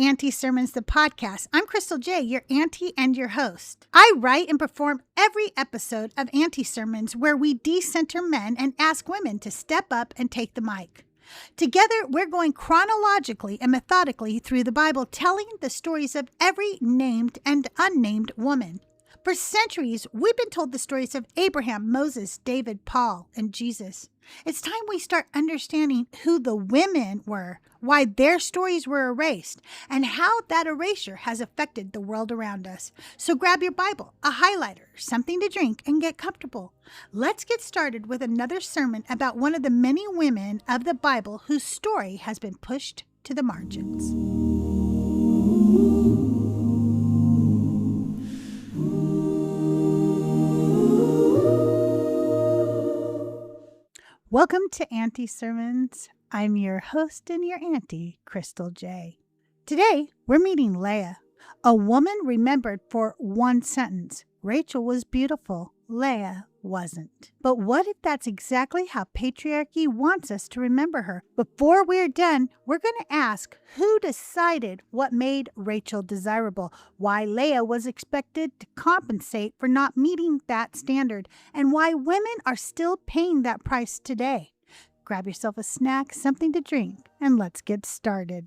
Auntie Sermons, the podcast. I'm Crystal J., your auntie and your host. I write and perform every episode of Auntie Sermons where we decenter men and ask women to step up and take the mic. Together, we're going chronologically and methodically through the Bible, telling the stories of every named and unnamed woman. For centuries, we've been told the stories of Abraham, Moses, David, Paul, and Jesus. It's time we start understanding who the women were, why their stories were erased, and how that erasure has affected the world around us. So grab your Bible, a highlighter, something to drink, and get comfortable. Let's get started with another sermon about one of the many women of the Bible whose story has been pushed to the margins. Welcome to Auntie Sermons. I'm your host and your auntie, Crystal J. Today, we're meeting Leah, a woman remembered for one sentence. Rachel was beautiful, Leah wasn't. But what if that's exactly how patriarchy wants us to remember her? Before we're done, we're going to ask who decided what made Rachel desirable, why Leah was expected to compensate for not meeting that standard, and why women are still paying that price today. Grab yourself a snack, something to drink, and let's get started.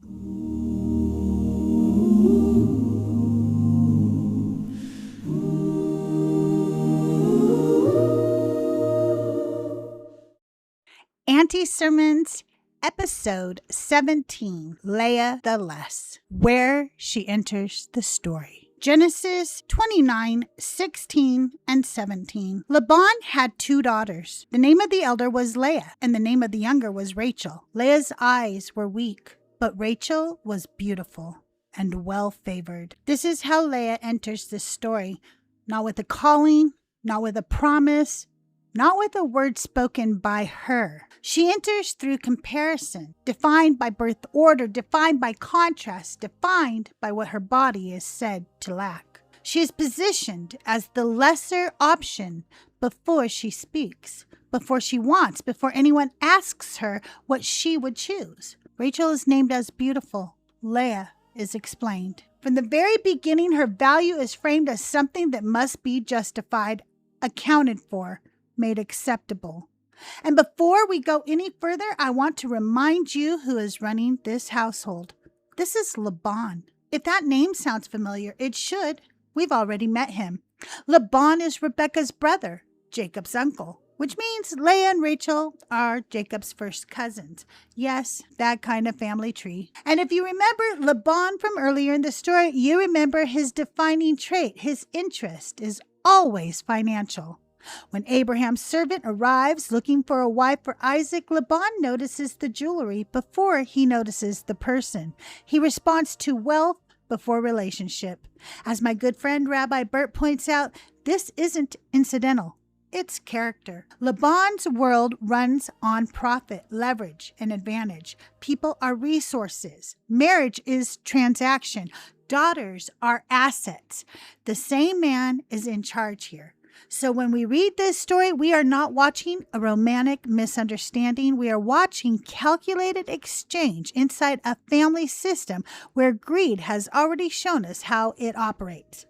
Auntie Sermons, Episode 17, Leah the Less, where she enters the story. Genesis 29, 16, and 17. Laban had 2 daughters. The name of the elder was Leah, and the name of the younger was Rachel. Leah's eyes were weak, but Rachel was beautiful and well-favored. This is how Leah enters this story, not with a calling, not with a promise, not with a word spoken by her. She enters through comparison, defined by birth order, defined by contrast, defined by what her body is said to lack. She is positioned as the lesser option before she speaks, before she wants, before anyone asks her what she would choose. Rachel is named as beautiful. Leah is explained. From the very beginning, her value is framed as something that must be justified, accounted for, made acceptable. And before we go any further, I want to remind you who is running this household. This is Laban. If that name sounds familiar, it should. We've already met him. Laban is Rebekah's brother, Jacob's uncle, which means Leah and Rachel are Jacob's first cousins. Yes, that kind of family tree. And if you remember Laban from earlier in the story, you remember his defining trait. His interest is always financial. When Abraham's servant arrives looking for a wife for Isaac, Laban notices the jewelry before he notices the person. He responds to wealth before relationship. As my good friend Rabbi Bert points out, this isn't incidental. It's character. Laban's world runs on profit, leverage, and advantage. People are resources. Marriage is transaction. Daughters are assets. The same man is in charge here. So when we read this story, we are not watching a romantic misunderstanding. We are watching calculated exchange inside a family system where greed has already shown us how it operates.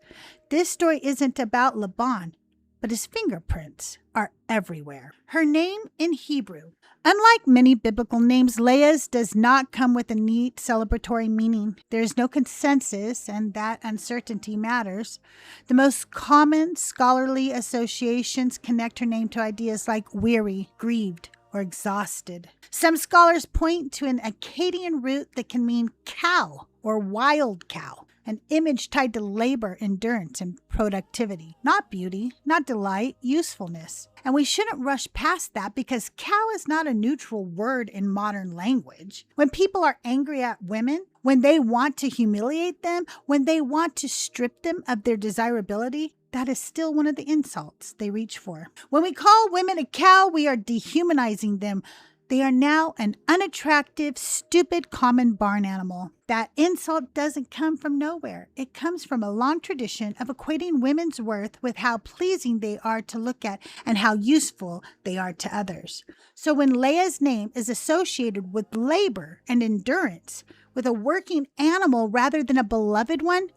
This story isn't about Laban, but his fingerprints are everywhere. Her name in Hebrew. Unlike many biblical names, Leah's does not come with a neat celebratory meaning. There is no consensus, and that uncertainty matters. The most common scholarly associations connect her name to ideas like weary, grieved, or exhausted. Some scholars point to an Akkadian root that can mean cow or wild cow, an image tied to labor, endurance, and productivity. Not beauty, not delight, usefulness. And we shouldn't rush past that because cow is not a neutral word in modern language. When people are angry at women, when they want to humiliate them, when they want to strip them of their desirability, that is still one of the insults they reach for. When we call women a cow, we are dehumanizing them. They are now an unattractive, stupid, common barn animal. That insult doesn't come from nowhere. It comes from a long tradition of equating women's worth with how pleasing they are to look at and how useful they are to others. So when Leah's name is associated with labor and endurance, with a working animal rather than a beloved one,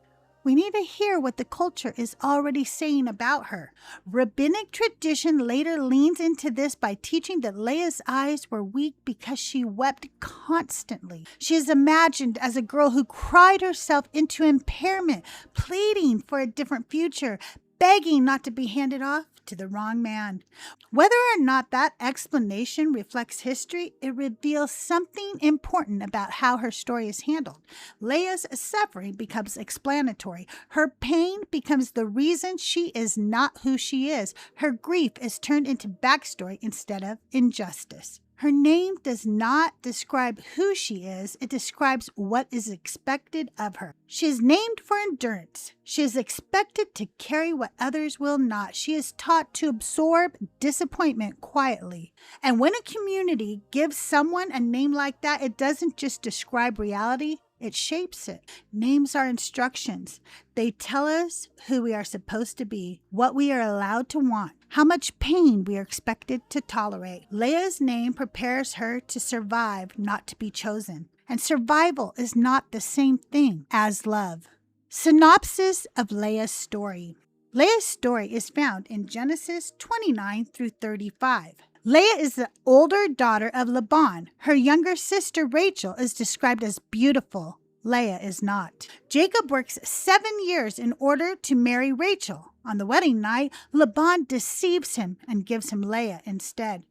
we need to hear what the culture is already saying about her. Rabbinic tradition later leans into this by teaching that Leah's eyes were weak because she wept constantly. She is imagined as a girl who cried herself into impairment, pleading for a different future, begging not to be handed off to the wrong man. Whether or not that explanation reflects history, it reveals something important about how her story is handled. Leah's suffering becomes explanatory. Her pain becomes the reason she is not who she is. Her grief is turned into backstory instead of injustice. Her name does not describe who she is, it describes what is expected of her. She is named for endurance. She is expected to carry what others will not. She is taught to absorb disappointment quietly. And when a community gives someone a name like that, it doesn't just describe reality, it shapes it. Names are instructions. They tell us who we are supposed to be, what we are allowed to want, how much pain we are expected to tolerate. Leah's name prepares her to survive, not to be chosen. And survival is not the same thing as love. Synopsis of Leah's story. Leah's story is found in Genesis 29 through 35. Leah is the older daughter of Laban. Her younger sister Rachel is described as beautiful. Leah is not. Jacob works 7 years in order to marry Rachel. On the wedding night, Laban deceives him and gives him Leah instead.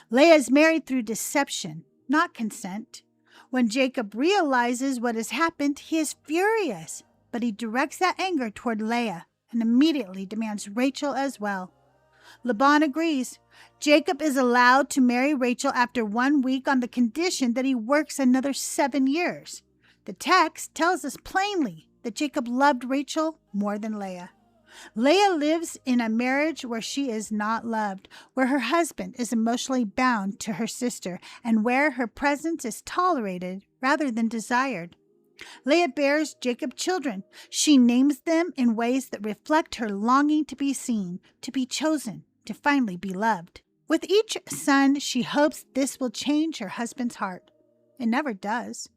Leah is married through deception, not consent. When Jacob realizes what has happened, he is furious, but he directs that anger toward Leah and immediately demands Rachel as well. Laban agrees. Jacob is allowed to marry Rachel after 1 week on the condition that he works another 7 years. The text tells us plainly that Jacob loved Rachel more than Leah. Leah lives in a marriage where she is not loved, where her husband is emotionally bound to her sister, and where her presence is tolerated rather than desired. Leah bears Jacob children. She names them in ways that reflect her longing to be seen, to be chosen, to finally be loved. With each son, she hopes this will change her husband's heart. It never does.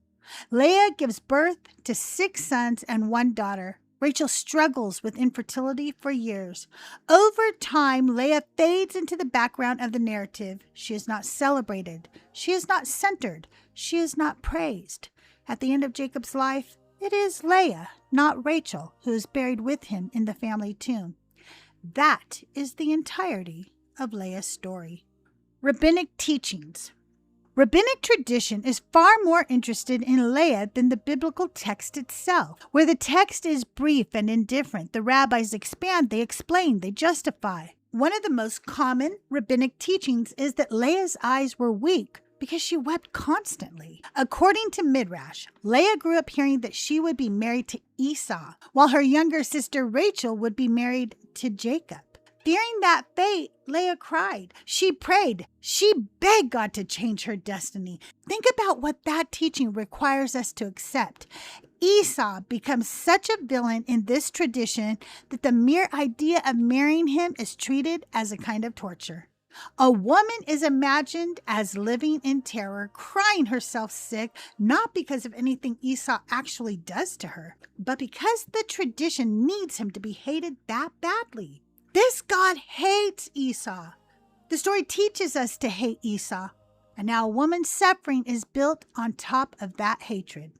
Leah gives birth to 6 sons and 1 daughter. Rachel struggles with infertility for years. Over time, Leah fades into the background of the narrative. She is not celebrated. She is not centered. She is not praised. At the end of Jacob's life, it is Leah, not Rachel, who is buried with him in the family tomb. That is the entirety of Leah's story. Rabbinic teachings. Rabbinic tradition is far more interested in Leah than the biblical text itself. Where the text is brief and indifferent, the rabbis expand, they explain, they justify. One of the most common rabbinic teachings is that Leah's eyes were weak because she wept constantly. According to Midrash, Leah grew up hearing that she would be married to Esau, while her younger sister Rachel would be married to Jacob. Fearing that fate, Leah cried. She prayed. She begged God to change her destiny. Think about what that teaching requires us to accept. Esau becomes such a villain in this tradition that the mere idea of marrying him is treated as a kind of torture. A woman is imagined as living in terror, crying herself sick, not because of anything Esau actually does to her, but because the tradition needs him to be hated that badly. This God hates Esau. The story teaches us to hate Esau, and now a woman's suffering is built on top of that hatred.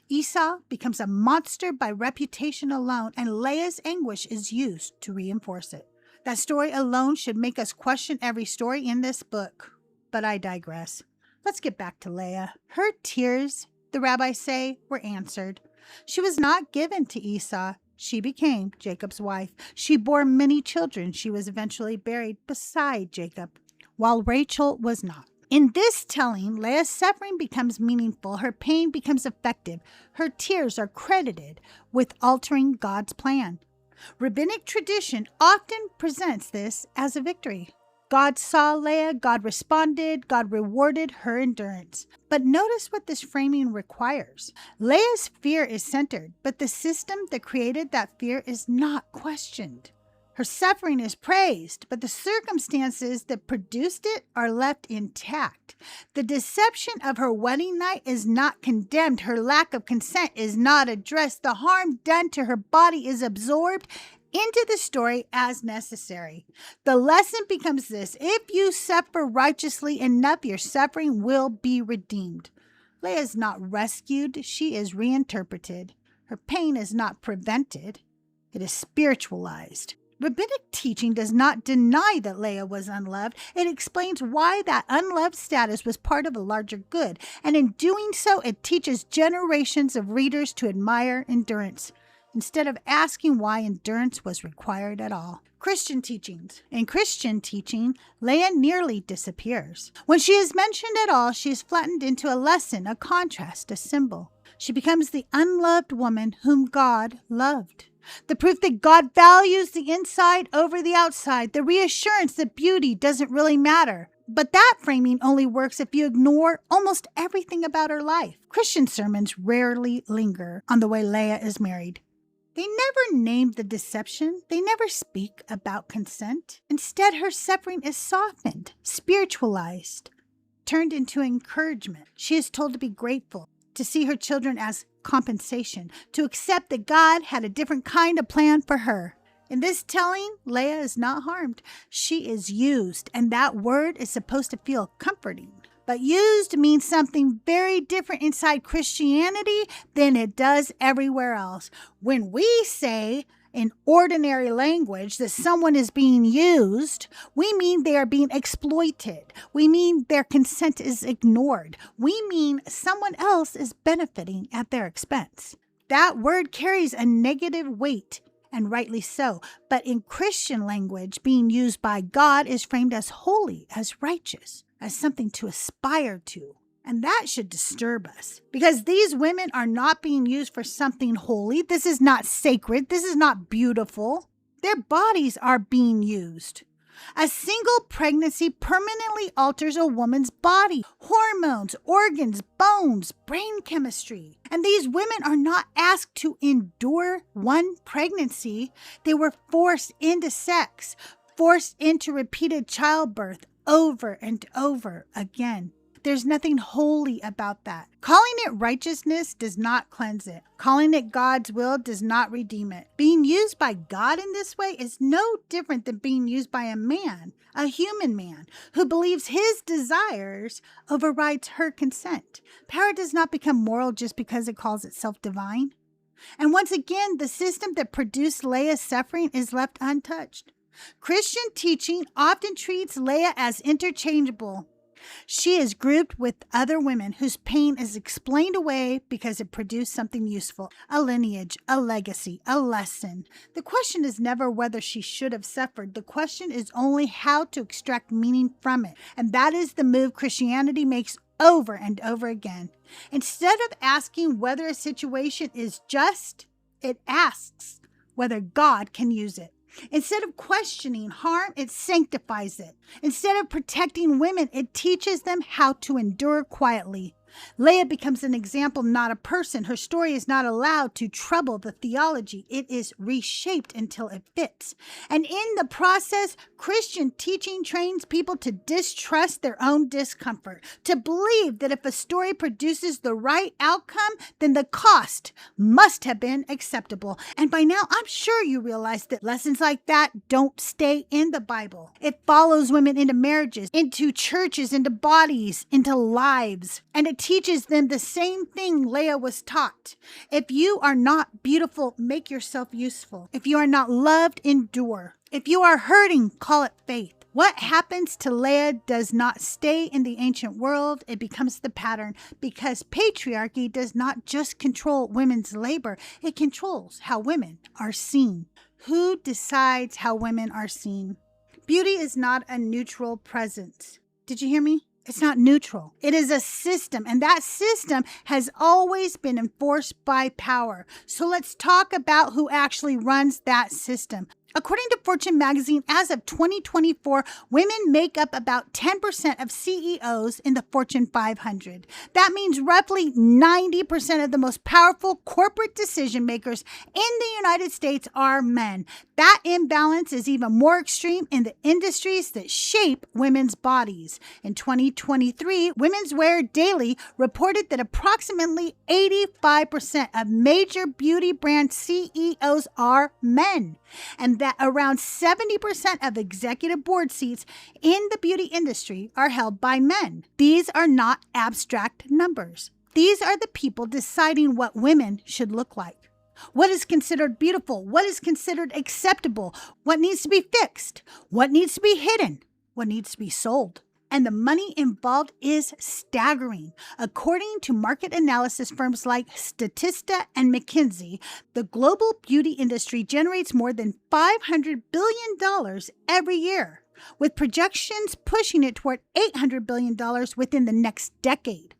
Esau becomes a monster by reputation alone, and Leah's anguish is used to reinforce it. That story alone should make us question every story in this book. But I digress. Let's get back to Leah. Her tears, the rabbis say, were answered. She was not given to Esau. She became Jacob's wife. She bore many children. She was eventually buried beside Jacob, while Rachel was not. In this telling, Leah's suffering becomes meaningful. Her pain becomes effective. Her tears are credited with altering God's plan. Rabbinic tradition often presents this as a victory. God saw Leah, God responded, God rewarded her endurance. But notice what this framing requires. Leah's fear is centered, but the system that created that fear is not questioned. Her suffering is praised, but the circumstances that produced it are left intact. The deception of her wedding night is not condemned. Her lack of consent is not addressed. The harm done to her body is absorbed into the story as necessary. The lesson becomes this: if you suffer righteously enough, your suffering will be redeemed. Leah is not rescued, she is reinterpreted. Her pain is not prevented, it is spiritualized. Rabbinic teaching does not deny that Leah was unloved. It explains why that unloved status was part of a larger good, and in doing so, it teaches generations of readers to admire endurance, instead of asking why endurance was required at all. Christian teachings. In Christian teaching, Leah nearly disappears. When she is mentioned at all, she is flattened into a lesson, a contrast, a symbol. She becomes the unloved woman whom God loved. The proof that God values the inside over the outside, the reassurance that beauty doesn't really matter. But that framing only works if you ignore almost everything about her life. Christian sermons rarely linger on the way Leah is married. They never name the deception. They never speak about consent. Instead, her suffering is softened, spiritualized, turned into encouragement. She is told to be grateful, to see her children as compensation, to accept that God had a different kind of plan for her. In this telling, Leah is not harmed. She is used, and that word is supposed to feel comforting. But used means something very different inside Christianity than it does everywhere else. When we say in ordinary language that someone is being used, we mean they are being exploited. We mean their consent is ignored. We mean someone else is benefiting at their expense. That word carries a negative weight, and rightly so. But in Christian language, being used by God is framed as holy, as righteous, as something to aspire to. And that should disturb us, because these women are not being used for something holy. This is not sacred. This is not beautiful. Their bodies are being used. A single pregnancy permanently alters a woman's body, hormones, organs, bones, brain chemistry. And these women are not asked to endure one pregnancy. They were forced into sex, forced into repeated childbirth over and over again. There's nothing holy about that. Calling it righteousness does not cleanse it. Calling it God's will does not redeem it. Being used by God in this way is no different than being used by a man, a human man, who believes his desires overrides her consent. Power does not become moral just because it calls itself divine. And once again, the system that produced Leah's suffering is left untouched. Christian teaching often treats Leah as interchangeable. She is grouped with other women whose pain is explained away because it produced something useful, a lineage, a legacy, a lesson. The question is never whether she should have suffered. The question is only how to extract meaning from it. And that is the move Christianity makes over and over again. Instead of asking whether a situation is just, it asks whether God can use it. Instead of questioning harm, it sanctifies it. Instead of protecting women, it teaches them how to endure quietly. Leah becomes an example, not a person. Her story is not allowed to trouble the theology. It is reshaped until it fits. And in the process, Christian teaching trains people to distrust their own discomfort, to believe that if a story produces the right outcome, then the cost must have been acceptable. And by now, I'm sure you realize that lessons like that don't stay in the Bible. It follows women into marriages, into churches, into bodies, into lives. And it teaches them the same thing Leah was taught. If you are not beautiful, make yourself useful. If you are not loved, endure. If you are hurting, call it faith. What happens to Leah does not stay in the ancient world. It becomes the pattern, because patriarchy does not just control women's labor. It controls how women are seen. Who decides how women are seen? Beauty is not a neutral presence. Did you hear me? It's not neutral. It is a system, and that system has always been enforced by power. So let's talk about who actually runs that system. According to Fortune magazine, as of 2024, women make up about 10% of CEOs in the Fortune 500. That means roughly 90% of the most powerful corporate decision makers in the United States are men. That imbalance is even more extreme in the industries that shape women's bodies. In 2023, Women's Wear Daily reported that approximately 85% of major beauty brand CEOs are men, and that around 70% of executive board seats in the beauty industry are held by men. These are not abstract numbers. These are the people deciding what women should look like. What is considered beautiful? What is considered acceptable? What needs to be fixed? What needs to be hidden? What needs to be sold? And the money involved is staggering. According to market analysis firms like Statista and McKinsey, the global beauty industry generates more than $500 billion every year, with projections pushing it toward $800 billion within the next decade.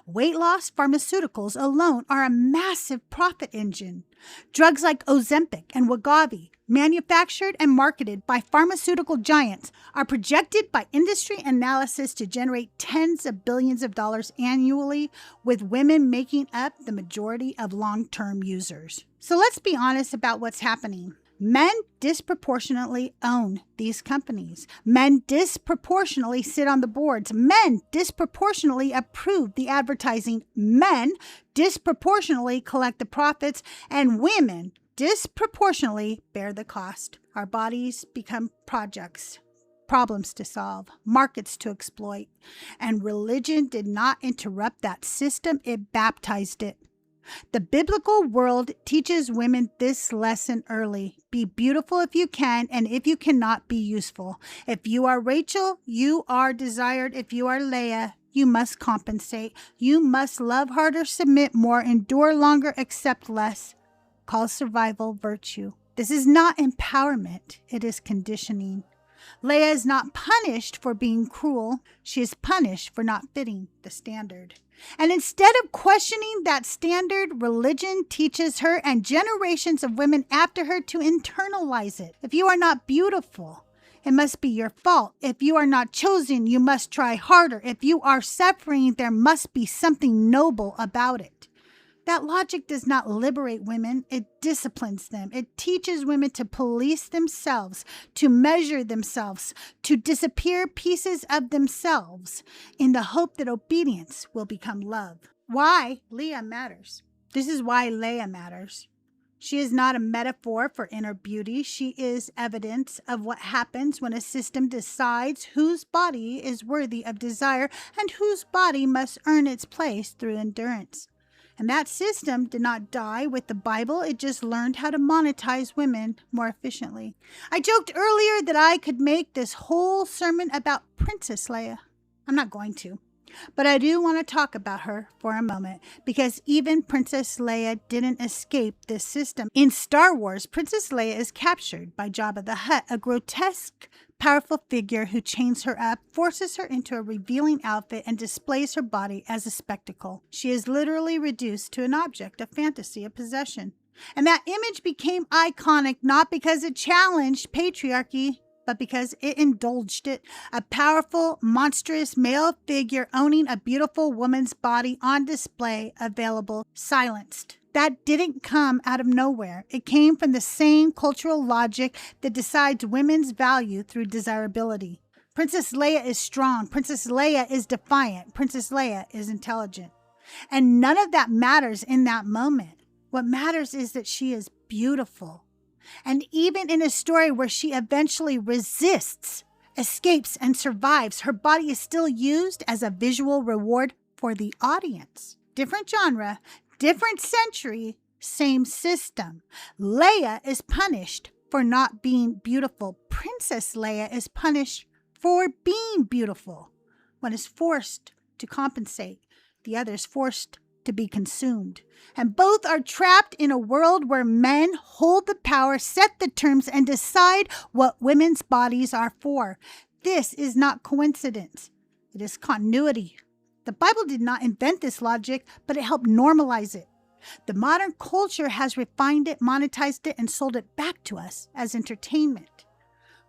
Weight loss pharmaceuticals alone are a massive profit engine. Drugs like Ozempic and Wegovy, manufactured and marketed by pharmaceutical giants, are projected by industry analysis to generate tens of billions of dollars annually, with women making up the majority of long-term users. So let's be honest about what's happening. Men disproportionately own these companies. Men disproportionately sit on the boards. Men disproportionately approve the advertising. Men disproportionately collect the profits. And women disproportionately bear the cost. Our bodies become projects, problems to solve, markets to exploit. And religion did not interrupt that system, it baptized it. The biblical world teaches women this lesson early. Be beautiful if you can, and if you cannot, be useful. If you are Rachel, you are desired. If you are Leah, you must compensate. You must love harder, submit more, endure longer, accept less. Call survival virtue. This is not empowerment. It is conditioning. Leah is not punished for being cruel. She is punished for not fitting the standard. And instead of questioning that standard, religion teaches her and generations of women after her to internalize it. If you are not beautiful, it must be your fault. If you are not chosen, you must try harder. If you are suffering, there must be something noble about it. That logic does not liberate women, it disciplines them. It teaches women to police themselves, to measure themselves, to disappear pieces of themselves in the hope that obedience will become love. Why Leah matters. This is why Leah matters. She is not a metaphor for inner beauty. She is evidence of what happens when a system decides whose body is worthy of desire and whose body must earn its place through endurance. And that system did not die with the Bible. It just learned how to monetize women more efficiently. I joked earlier that I could make this whole sermon about Princess Leia. I'm not going to. But I do want to talk about her for a moment, because even Princess Leia didn't escape this system. In Star Wars, Princess Leia is captured by Jabba the Hutt, a grotesque, powerful figure who chains her up, forces her into a revealing outfit, and displays her body as a spectacle. She is literally reduced to an object of fantasy, of possession. And that image became iconic not because it challenged patriarchy, but because it indulged it. A powerful, monstrous male figure owning a beautiful woman's body on display, available, silenced. That didn't come out of nowhere. It came from the same cultural logic that decides women's value through desirability. Princess Leia is strong. Princess Leia is defiant. Princess Leia is intelligent. And none of that matters in that moment. What matters is that she is beautiful. And even in a story where she eventually resists, escapes, and survives, her body is still used as a visual reward for the audience. Different genre, different century, same system. Leia is punished for not being beautiful. Princess Leia is punished for being beautiful. One is forced to compensate. The other is forced to be consumed. And both are trapped in a world where men hold the power, set the terms, and decide what women's bodies are for. This is not coincidence. It is continuity. The Bible did not invent this logic, but it helped normalize it. The modern culture has refined it, monetized it, and sold it back to us as entertainment,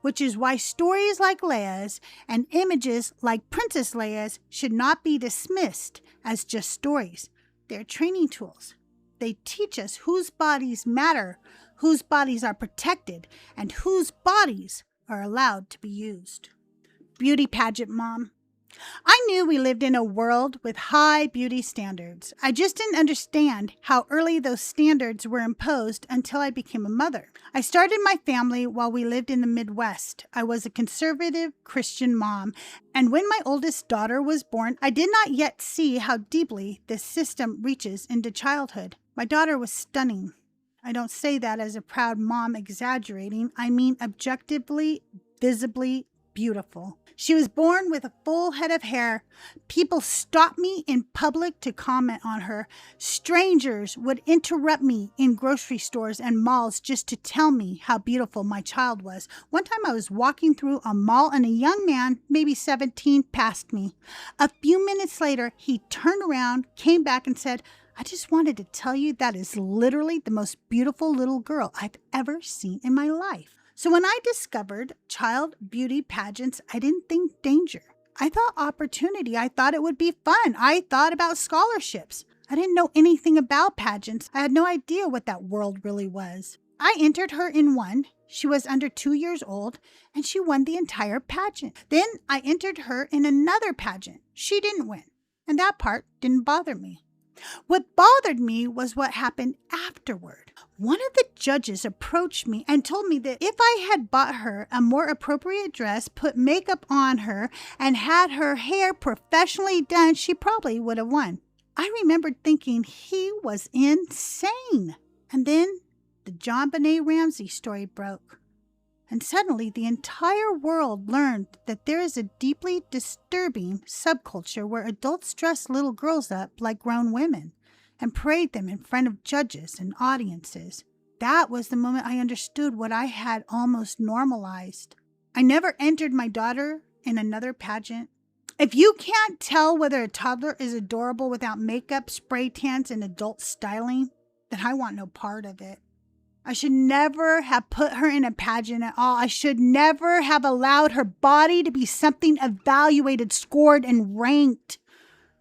which is why stories like Leah's and images like Princess Leia's should not be dismissed as just stories. They're training tools. They teach us whose bodies matter, whose bodies are protected, and whose bodies are allowed to be used. Beauty pageant mom. I knew we lived in a world with high beauty standards. I just didn't understand how early those standards were imposed until I became a mother. I started my family while we lived in the Midwest. I was a conservative Christian mom, and when my oldest daughter was born, I did not yet see how deeply this system reaches into childhood. My daughter was stunning. I don't say that as a proud mom exaggerating. I mean objectively, visibly beautiful. She was born with a full head of hair. People stopped me in public to comment on her. Strangers would interrupt me in grocery stores and malls just to tell me how beautiful my child was. One time I was walking through a mall and a young man, maybe 17, passed me. A few minutes later, he turned around, came back and said, "I just wanted to tell you that is literally the most beautiful little girl I've ever seen in my life." So when I discovered child beauty pageants, I didn't think danger. I thought opportunity. I thought it would be fun. I thought about scholarships. I didn't know anything about pageants. I had no idea what that world really was. I entered her in one. She was under 2 years old, and she won the entire pageant. Then I entered her in another pageant. She didn't win, and that part didn't bother me. What bothered me was what happened afterward. One of the judges approached me and told me that if I had bought her a more appropriate dress, put makeup on her, and had her hair professionally done, she probably would have won. I remembered thinking he was insane. And then the JonBenet Ramsey story broke. And suddenly the entire world learned that there is a deeply disturbing subculture where adults dress little girls up like grown women and parade them in front of judges and audiences. That was the moment I understood what I had almost normalized. I never entered my daughter in another pageant. If you can't tell whether a toddler is adorable without makeup, spray tans, and adult styling, then I want no part of it. I should never have put her in a pageant at all. I should never have allowed her body to be something evaluated, scored, and ranked.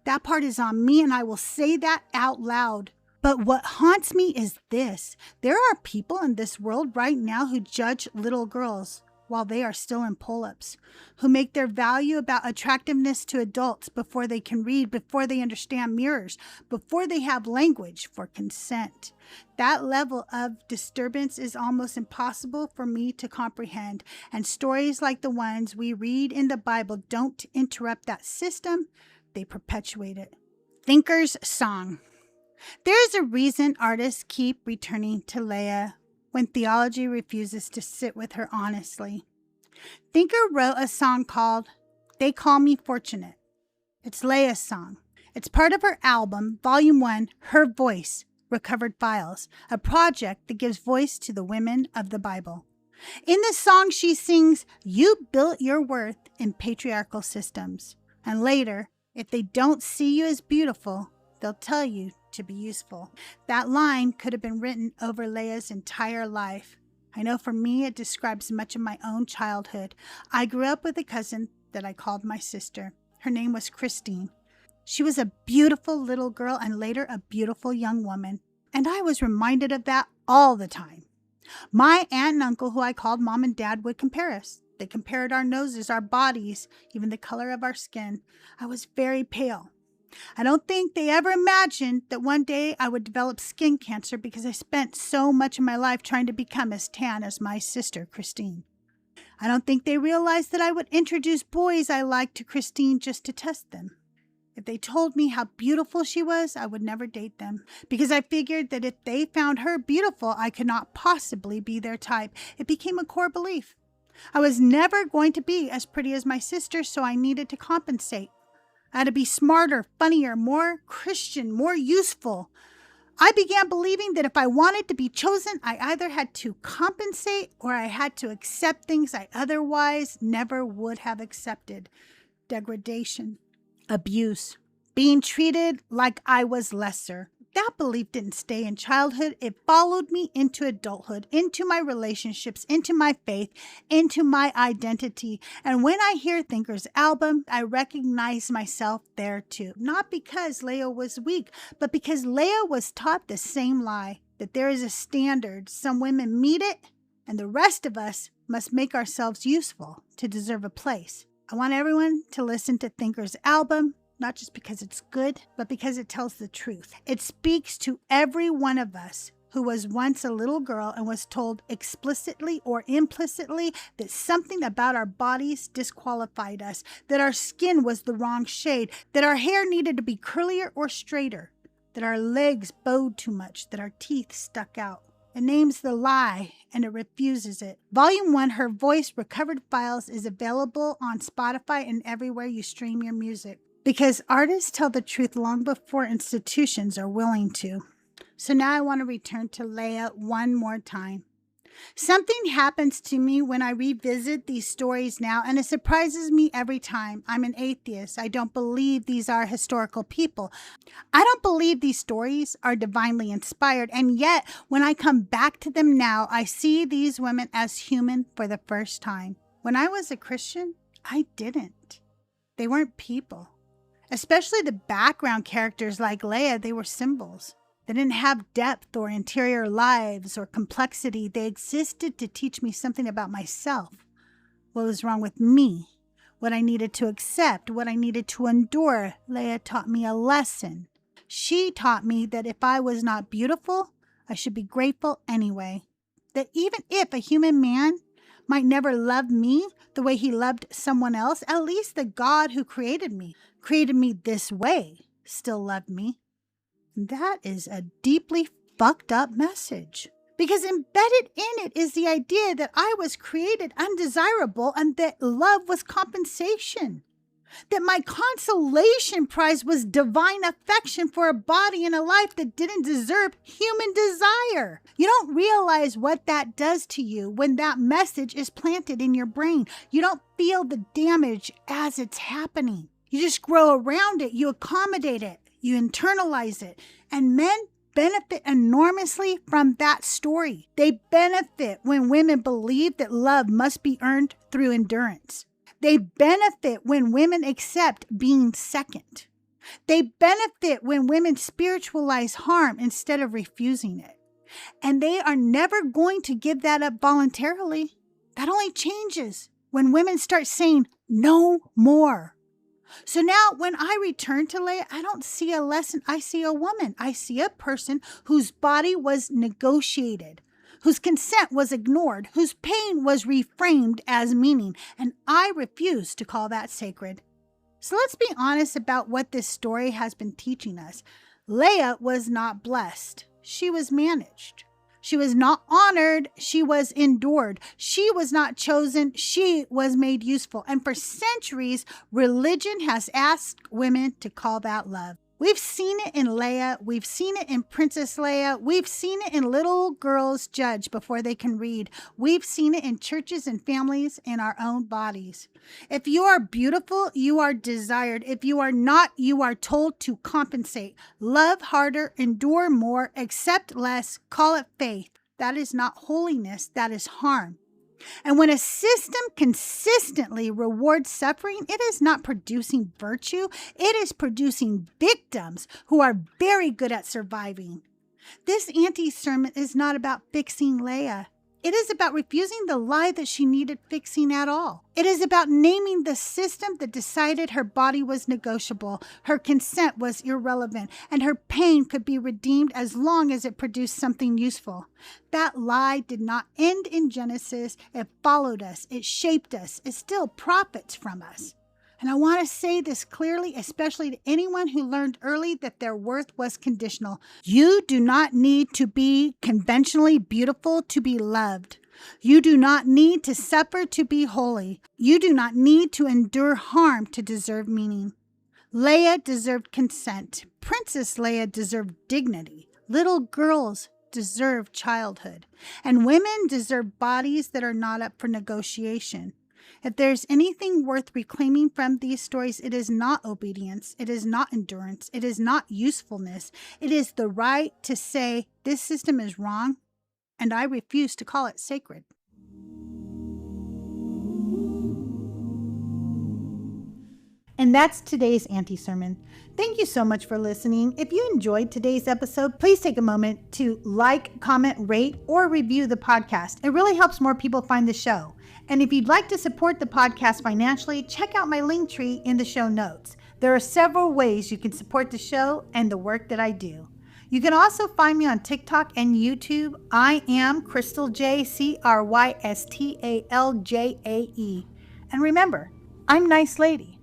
That part is on me, and I will say that out loud. But what haunts me is this. There are people in this world right now who judge little girls while they are still in pull-ups, who make their value about attractiveness to adults before they can read, before they understand mirrors, before they have language for consent. That level of disturbance is almost impossible for me to comprehend, and stories like the ones we read in the Bible don't interrupt that system, they perpetuate it. Thinker's Song. There is a reason artists keep returning to Leah when theology refuses to sit with her honestly. Thinker wrote a song called "They Call Me Fortunate." It's Leah's song. It's part of her album, Volume 1, Her Voice, Recovered Files, a project that gives voice to the women of the Bible. In this song, she sings, "You built your worth in patriarchal systems." And later, if they don't see you as beautiful, they'll tell you to be useful. That line could have been written over Leah's entire life. I know for me, it describes much of my own childhood. I grew up with a cousin that I called my sister. Her name was Christine. She was a beautiful little girl and later a beautiful young woman. And I was reminded of that all the time. My aunt and uncle, who I called mom and dad, would compare us. They compared our noses, our bodies, even the color of our skin. I was very pale. I don't think they ever imagined that one day I would develop skin cancer because I spent so much of my life trying to become as tan as my sister, Christine. I don't think they realized that I would introduce boys I liked to Christine just to test them. If they told me how beautiful she was, I would never date them because I figured that if they found her beautiful, I could not possibly be their type. It became a core belief. I was never going to be as pretty as my sister, so I needed to compensate. I had to be smarter, funnier, more Christian, more useful. I began believing that if I wanted to be chosen, I either had to compensate or I had to accept things I otherwise never would have accepted. Degradation, abuse, being treated like I was lesser, That belief didn't stay in childhood. It followed me into adulthood, into my relationships, into my faith, into my identity. And when I hear Thinker's album, I recognize myself there too. Not because Leah was weak, but because Leah was taught the same lie, that there is a standard. Some women meet it, and the rest of us must make ourselves useful to deserve a place. I want everyone to listen to Thinker's album, not just because it's good, but because it tells the truth. It speaks to every one of us who was once a little girl and was told explicitly or implicitly that something about our bodies disqualified us, that our skin was the wrong shade, that our hair needed to be curlier or straighter, that our legs bowed too much, that our teeth stuck out. It names the lie, and it refuses it. Volume 1, Her Voice Recovered Files, is available on Spotify and everywhere you stream your music. Because artists tell the truth long before institutions are willing to. So now I want to return to Leah one more time. Something happens to me when I revisit these stories now, and it surprises me every time. I'm an atheist. I don't believe these are historical people. I don't believe these stories are divinely inspired, and yet when I come back to them now, I see these women as human for the first time. When I was a Christian, I didn't. They weren't people. Especially the background characters like Leah, they were symbols. They didn't have depth or interior lives or complexity. They existed to teach me something about myself. What was wrong with me? What I needed to accept? What I needed to endure? Leah taught me a lesson. She taught me that if I was not beautiful, I should be grateful anyway. That even if a human man might never love me the way he loved someone else, at least the God who created me this way, still loved me. That is a deeply fucked up message. Because embedded in it is the idea that I was created undesirable and that love was compensation. That my consolation prize was divine affection for a body and a life that didn't deserve human desire. You don't realize what that does to you when that message is planted in your brain. You don't feel the damage as it's happening. You just grow around it. You accommodate it. You internalize it. And men benefit enormously from that story. They benefit when women believe that love must be earned through endurance. They benefit when women accept being second. They benefit when women spiritualize harm instead of refusing it. And they are never going to give that up voluntarily. That only changes when women start saying no more. So now when I return to Leah, I don't see a lesson. I see a woman. I see a person whose body was negotiated, whose consent was ignored, whose pain was reframed as meaning. And I refuse to call that sacred. So let's be honest about what this story has been teaching us. Leah was not blessed. She was managed. She was not honored. She was endured. She was not chosen. She was made useful. And for centuries, religion has asked women to call that love. We've seen it in Leah. We've seen it in Princess Leia. We've seen it in little girls judged before they can read. We've seen it in churches and families, in our own bodies. If you are beautiful, you are desired. If you are not, you are told to compensate. Love harder, endure more, accept less, call it faith. That is not holiness, that is harm. And when a system consistently rewards suffering, it is not producing virtue. It is producing victims who are very good at surviving. This anti-sermon is not about fixing Leah. It is about refusing the lie that she needed fixing at all. It is about naming the system that decided her body was negotiable, her consent was irrelevant, and her pain could be redeemed as long as it produced something useful. That lie did not end in Genesis. It followed us. It shaped us. It still profits from us. And I want to say this clearly, especially to anyone who learned early that their worth was conditional. You do not need to be conventionally beautiful to be loved. You do not need to suffer to be holy. You do not need to endure harm to deserve meaning. Leah deserved consent. Princess Leia deserved dignity. Little girls deserve childhood. And women deserve bodies that are not up for negotiation. If there's anything worth reclaiming from these stories, it is not obedience, it is not endurance, it is not usefulness. It is the right to say, this system is wrong, and I refuse to call it sacred. And that's today's Auntie Sermon. Thank you so much for listening. If you enjoyed today's episode, please take a moment to like, comment, rate, or review the podcast. It really helps more people find the show. And if you'd like to support the podcast financially, check out my link tree in the show notes. There are several ways you can support the show and the work that I do. You can also find me on TikTok and YouTube. I am Crystal J, Crystaljae. And remember, I'm Nice Lady.